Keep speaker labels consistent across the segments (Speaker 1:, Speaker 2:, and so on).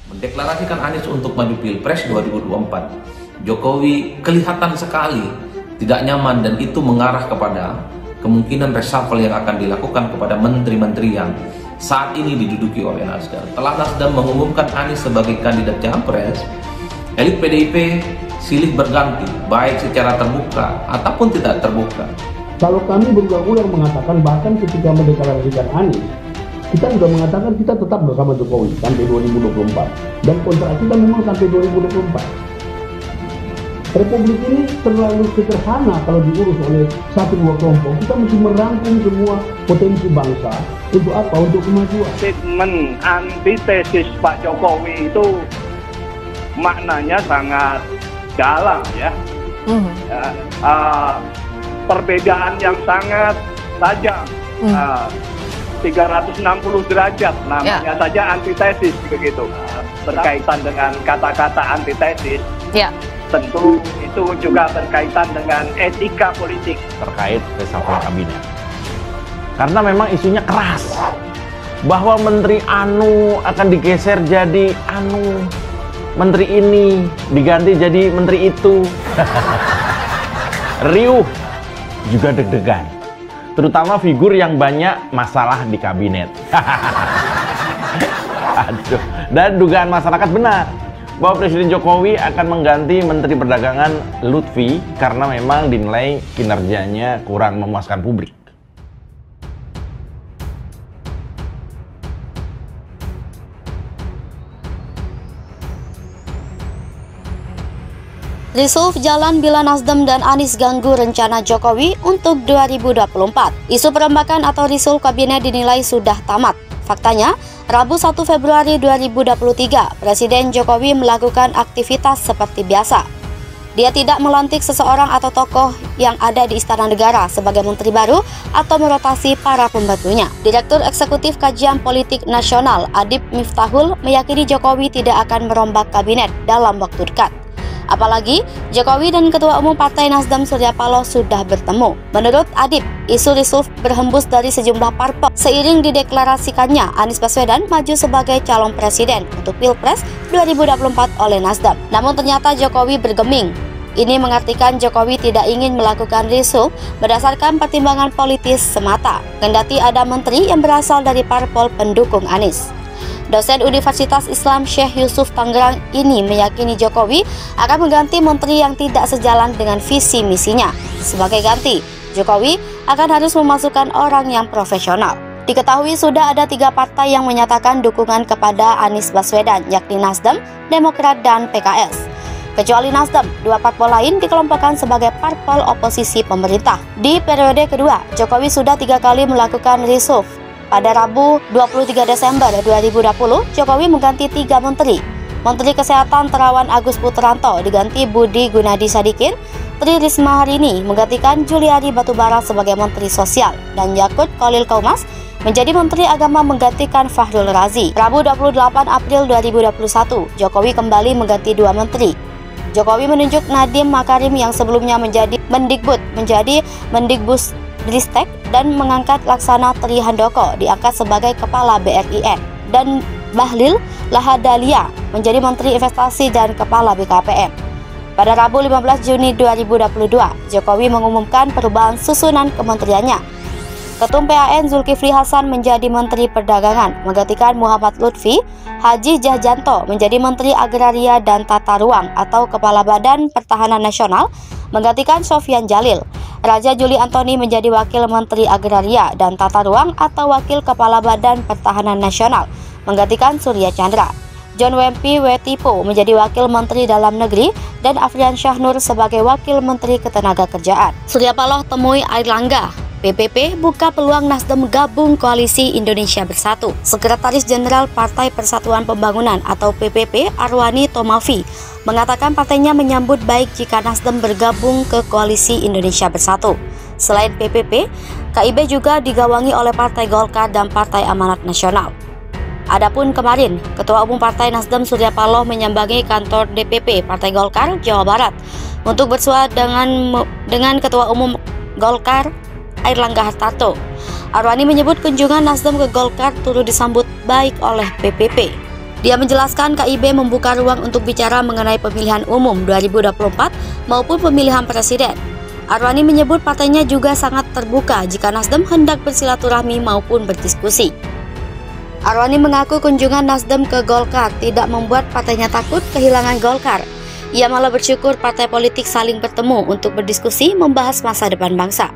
Speaker 1: Mendeklarasikan Anies untuk maju Pilpres 2024, Jokowi kelihatan sekali tidak nyaman dan itu mengarah kepada kemungkinan reshuffle yang akan dilakukan kepada menteri-menteri yang saat ini diduduki oleh Nasdem. Setelah Nasdem mengumumkan Anies sebagai kandidat Capres, elit PDIP silih berganti, baik secara terbuka ataupun tidak terbuka.
Speaker 2: Kalau kami berulang-ulang mengatakan, bahkan ketika mendeklarasikan Anies, kita sudah mengatakan kita tetap bersama Jokowi sampai 2024 dan kontrak kita memang sampai 2024. Republik ini terlalu sederhana kalau diurus oleh satu dua kelompok. Kita mesti merangkum semua potensi bangsa untuk apa? Untuk kemajuan.
Speaker 3: Statement antitesis Pak Jokowi itu maknanya sangat dalam ya. Perbedaan yang sangat tajam. 360 derajat namanya saja antitesis begitu. Berkaitan dengan kata-kata antitesis, tentu itu juga berkaitan dengan etika politik
Speaker 4: terkait reshuffle kabinet. Karena memang isunya keras bahwa menteri anu akan digeser jadi anu, menteri ini diganti jadi menteri itu. Riuh juga deg-degan, terutama figur yang banyak masalah di kabinet. Aduh. Dan dugaan masyarakat benar bahwa Presiden Jokowi akan mengganti Menteri Perdagangan Lutfi karena memang dinilai kinerjanya kurang memuaskan publik.
Speaker 5: Risuf jalan bila Nasdem dan Anies ganggu rencana Jokowi untuk 2024. Isu perombakan atau reshuffle kabinet dinilai sudah tamat. Faktanya, Rabu 1 Februari 2023, Presiden Jokowi melakukan aktivitas seperti biasa. Dia tidak melantik seseorang atau tokoh yang ada di Istana Negara sebagai menteri baru atau merotasi para pembantunya. Direktur Eksekutif Kajian Politik Nasional Adib Miftahul meyakini Jokowi tidak akan merombak kabinet dalam waktu dekat. Apalagi, Jokowi dan Ketua Umum Partai Nasdem Surya Paloh sudah bertemu. Menurut Adib, isu reshuffle berhembus dari sejumlah parpol. Seiring dideklarasikannya Anies Baswedan maju sebagai calon presiden untuk Pilpres 2024 oleh Nasdem. Namun ternyata Jokowi bergeming. Ini mengartikan Jokowi tidak ingin melakukan reshuffle berdasarkan pertimbangan politis semata, kendati ada menteri yang berasal dari parpol pendukung Anies. Dosen Universitas Islam Syekh Yusuf Tangerang ini meyakini Jokowi akan mengganti menteri yang tidak sejalan dengan visi misinya. Sebagai ganti, Jokowi akan harus memasukkan orang yang profesional. Diketahui sudah ada 3 partai yang menyatakan dukungan kepada Anies Baswedan, yakni Nasdem, Demokrat, dan PKS. Kecuali Nasdem, 2 parpol lain dikelompokkan sebagai parpol oposisi pemerintah. Di periode kedua, Jokowi sudah 3 kali melakukan reshuffle. Pada Rabu 23 Desember 2020, Jokowi mengganti 3 menteri. Menteri Kesehatan Terawan Agus Putranto diganti Budi Gunadi Sadikin, Tri Risma Harini menggantikan Juliari Batubara sebagai Menteri Sosial, dan Yakut Khalil Qaumas menjadi Menteri Agama menggantikan Fahrul Razi. Rabu 28 April 2021, Jokowi kembali mengganti 2 menteri. Jokowi menunjuk Nadiem Makarim yang sebelumnya menjadi Mendikbud menjadi Mendikbud Ristek dan mengangkat Laksana Tri Handoko diangkat sebagai Kepala BRIN dan Bahlil Lahadalia menjadi Menteri Investasi dan Kepala BKPM. Pada Rabu 15 Juni 2022, Jokowi mengumumkan perubahan susunan kementeriannya. Ketum PAN Zulkifli Hasan menjadi Menteri Perdagangan, menggantikan Muhammad Lutfi. Haji Jahjanto menjadi Menteri Agraria dan Tata Ruang atau Kepala Badan Pertahanan Nasional, menggantikan Sofyan Jalil. Raja Juli Antoni menjadi Wakil Menteri Agraria dan Tata Ruang atau Wakil Kepala Badan Pertahanan Nasional, menggantikan Surya Chandra. John Wempi Wetipo menjadi Wakil Menteri Dalam Negeri dan Afrian Syahnur sebagai Wakil Menteri Ketenagakerjaan. Surya Paloh temui Airlangga. PPP buka peluang Nasdem gabung Koalisi Indonesia Bersatu. Sekretaris Jenderal Partai Persatuan Pembangunan atau PPP Arwani Tomafi mengatakan partainya menyambut baik jika Nasdem bergabung ke Koalisi Indonesia Bersatu. Selain PPP, KIB juga digawangi oleh Partai Golkar dan Partai Amanat Nasional. Adapun kemarin, Ketua Umum Partai Nasdem Surya Paloh menyambangi kantor DPP Partai Golkar Jawa Barat untuk bersua dengan Ketua Umum Golkar Airlangga Hartarto. Arwani menyebut kunjungan Nasdem ke Golkar turut disambut baik oleh PPP. Dia menjelaskan KIB membuka ruang untuk bicara mengenai pemilihan umum 2024 maupun pemilihan presiden. Arwani menyebut partainya juga sangat terbuka jika Nasdem hendak bersilaturahmi maupun berdiskusi. Arwani mengaku kunjungan Nasdem ke Golkar tidak membuat partainya takut kehilangan Golkar. Ia malah bersyukur partai politik saling bertemu untuk berdiskusi membahas masa depan bangsa.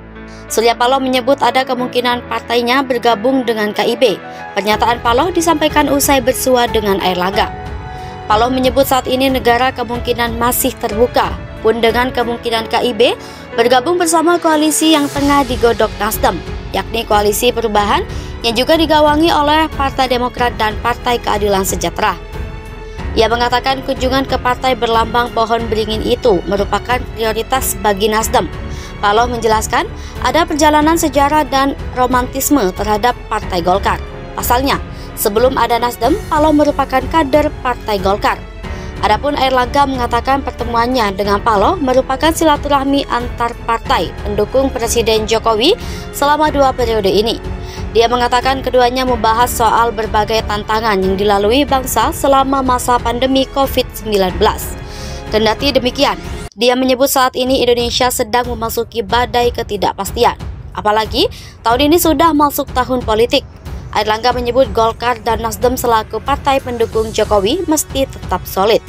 Speaker 5: Surya Paloh menyebut ada kemungkinan partainya bergabung dengan KIB. Pernyataan Paloh disampaikan usai bersua dengan Airlangga. Paloh menyebut saat ini negara kemungkinan masih terbuka, pun dengan kemungkinan KIB bergabung bersama koalisi yang tengah digodok Nasdem, yakni Koalisi Perubahan yang juga digawangi oleh Partai Demokrat dan Partai Keadilan Sejahtera. Ia mengatakan kunjungan ke partai berlambang pohon beringin itu merupakan prioritas bagi Nasdem. Paloh menjelaskan ada perjalanan sejarah dan romantisme terhadap Partai Golkar. Pasalnya, sebelum ada Nasdem, Paloh merupakan kader Partai Golkar. Adapun Airlangga mengatakan pertemuannya dengan Paloh merupakan silaturahmi antar partai pendukung Presiden Jokowi selama 2 periode ini. Dia mengatakan keduanya membahas soal berbagai tantangan yang dilalui bangsa selama masa pandemi COVID-19. Kendati demikian, dia menyebut saat ini Indonesia sedang memasuki badai ketidakpastian. Apalagi tahun ini sudah masuk tahun politik. Airlangga menyebut Golkar dan Nasdem selaku partai pendukung Jokowi mesti tetap solid.